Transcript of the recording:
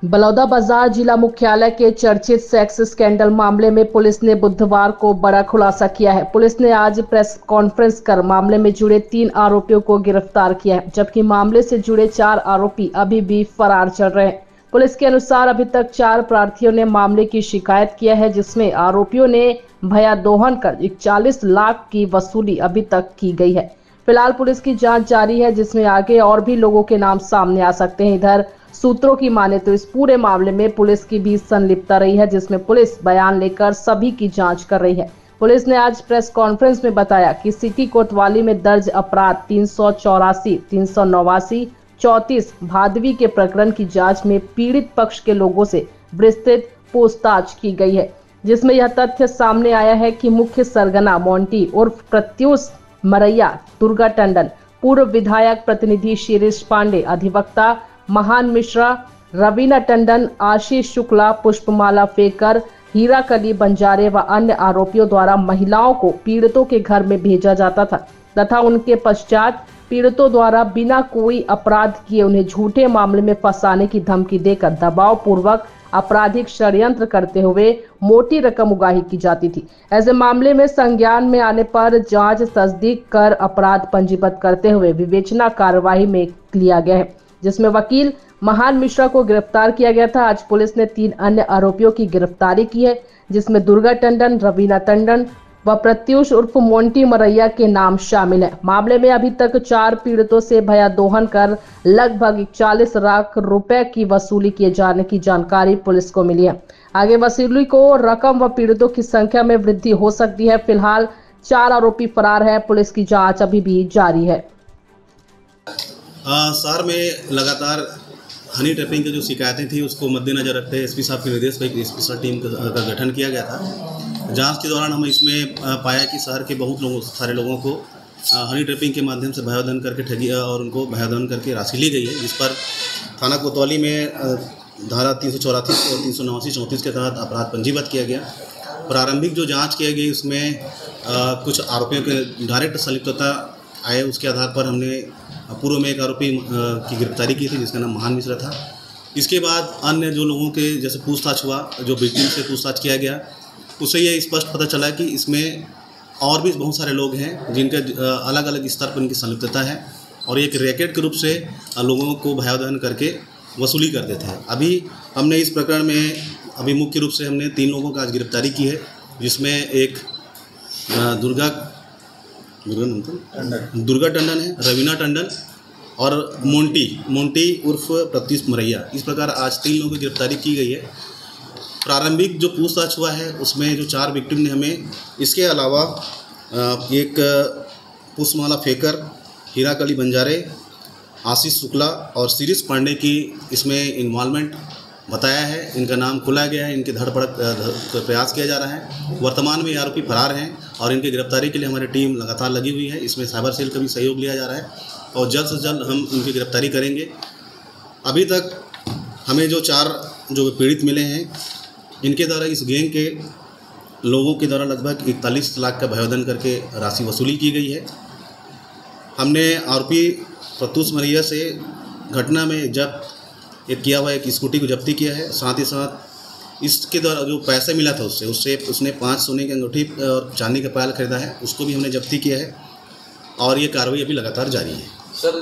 बलौदाबाजार जिला मुख्यालय के चर्चित सेक्स स्कैंडल मामले में पुलिस ने बुधवार को बड़ा खुलासा किया है। पुलिस ने आज प्रेस कॉन्फ्रेंस कर मामले में जुड़े 3 आरोपियों को गिरफ्तार किया है, जबकि मामले से जुड़े 4 आरोपी अभी भी फरार चल रहे हैं। पुलिस के अनुसार अभी तक 4 प्रार्थियों ने मामले की शिकायत किया है, जिसमें आरोपियों ने भया दोहन कर 41 लाख की वसूली अभी तक की गई है। फिलहाल पुलिस की जांच जारी है, जिसमें आगे और भी लोगों के नाम सामने आ सकते हैं। इधर सूत्रों की माने तो इस पूरे मामले में पुलिस की भी संलिप्तता रही है, जिसमें पुलिस बयान लेकर सभी की जांच कर रही है। पुलिस ने आज प्रेस कॉन्फ्रेंस में बताया कि सिटी कोतवाली में दर्ज अपराध 384, 389, 34 भादवी के प्रकरण की जांच में पीड़ित पक्ष के लोगों से विस्तृत पूछताछ की गई है, जिसमें यह तथ्य सामने आया है कि मुख्य सरगना मोंटी उर्फ प्रत्यूष मरैया, दुर्गा टंडन, पूर्व विधायक प्रतिनिधि शिरीष पांडे, अधिवक्ता महान मिश्रा, रवीना टंडन, आशीष शुक्ला, पुष्पमाला फेकर, हीरा कली बंजारे व अन्य आरोपियों द्वारा महिलाओं को पीड़ितों के घर में भेजा जाता था तथा उनके पश्चात पीड़ितों द्वारा बिना कोई अपराध किए उन्हें झूठे मामले में फंसाने की धमकी देकर दबाव पूर्वक आपराधिक षड्यंत्र करते हुए मोटी रकम उगाही की जाती थी। ऐसे मामले में संज्ञान में आने पर जांच तस्दीक कर अपराध पंजीबद्ध करते हुए विवेचना कार्यवाही में लिया गया है, जिसमें वकील महान मिश्रा को गिरफ्तार किया गया था। आज पुलिस ने 3 अन्य आरोपियों की गिरफ्तारी की है, जिसमें दुर्गा टंडन, रवीना टंडन व प्रत्यूष उर्फ मोंटी मरैया के नाम शामिल है। मामले में अभी तक 4 पीड़ितों से भया दोहन कर लगभग 41 लाख रुपए की वसूली किए जाने की जानकारी पुलिस को मिली है। आगे वसूली को रकम व पीड़ितों की संख्या में वृद्धि हो सकती है। फिलहाल 4 आरोपी फरार है। पुलिस की जाँच अभी भी जारी है। शहर में लगातार हनी ट्रैपिंग की जो शिकायतें थी उसको मद्देनजर रखते एसपी साहब के निर्देश पर एक स्पेशल टीम का गठन किया गया था। जांच के दौरान हम इसमें पाया कि शहर के बहुत सारे लोगों को हनी ट्रैपिंग के माध्यम से भयोदन करके ठगी और उनको भयोदन करके राशि ली गई है, जिस पर थाना कोतवाली में धारा 384 और 389, 34 के तहत अपराध पंजीबद्ध किया गया। प्रारंभिक जो जाँच की गई उसमें कुछ आरोपियों के डायरेक्ट संलिप्तता आए, उसके आधार पर हमने पूर्व में एक आरोपी की गिरफ्तारी की थी, जिसका नाम महान मिश्रा था। इसके बाद अन्य जो लोगों के जैसे पूछताछ हुआ, जो विक्टिम से पूछताछ किया गया, उससे ये स्पष्ट पता चला कि इसमें और भी बहुत सारे लोग हैं जिनके अलग अलग स्तर पर इनकी संलिप्तता है और एक रैकेट के रूप से लोगों को भयोदहन करके वसूली करते थे। अभी हमने इस प्रकरण में मुख्य रूप से हमने 3 लोगों का आज गिरफ्तारी की है, जिसमें एक दुर्गा टंडन है, रवीना टंडन और मोंटी उर्फ प्रत्यूष मरैया। इस प्रकार आज 3 लोगों की गिरफ्तारी की गई है। प्रारंभिक जो पूछताछ हुआ है उसमें जो 4 विक्टिम ने हमें इसके अलावा एक पुष्पमाला फेकर, हीरा कली बंजारे, आशीष शुक्ला और शिरीष पांडे की इसमें इन्वॉल्वमेंट बताया है। इनका नाम खुला गया है, इनके धरपकड़ प्रयास किया जा रहा है। वर्तमान में ये आरोपी फरार हैं और इनकी गिरफ्तारी के लिए हमारी टीम लगातार लगी हुई है। इसमें साइबर सेल का भी सहयोग लिया जा रहा है और जल्द से जल्द हम इनकी गिरफ्तारी करेंगे। अभी तक हमें जो 4 पीड़ित मिले हैं, इनके द्वारा इस गैंग के लोगों के द्वारा लगभग 41 लाख का भयोदन करके राशि वसूली की गई है। हमने आरोपी प्रत्यूष मरैया से घटना में जब्त किया हुआ एक स्कूटी को जब्ती किया है। साथ ही साथ इसके द्वारा जो पैसे मिला था उससे उसने 5 सोने की अंगूठी और चांदी का पायल खरीदा है, उसको भी हमने जब्ती किया है और ये कार्रवाई अभी लगातार जारी है। सर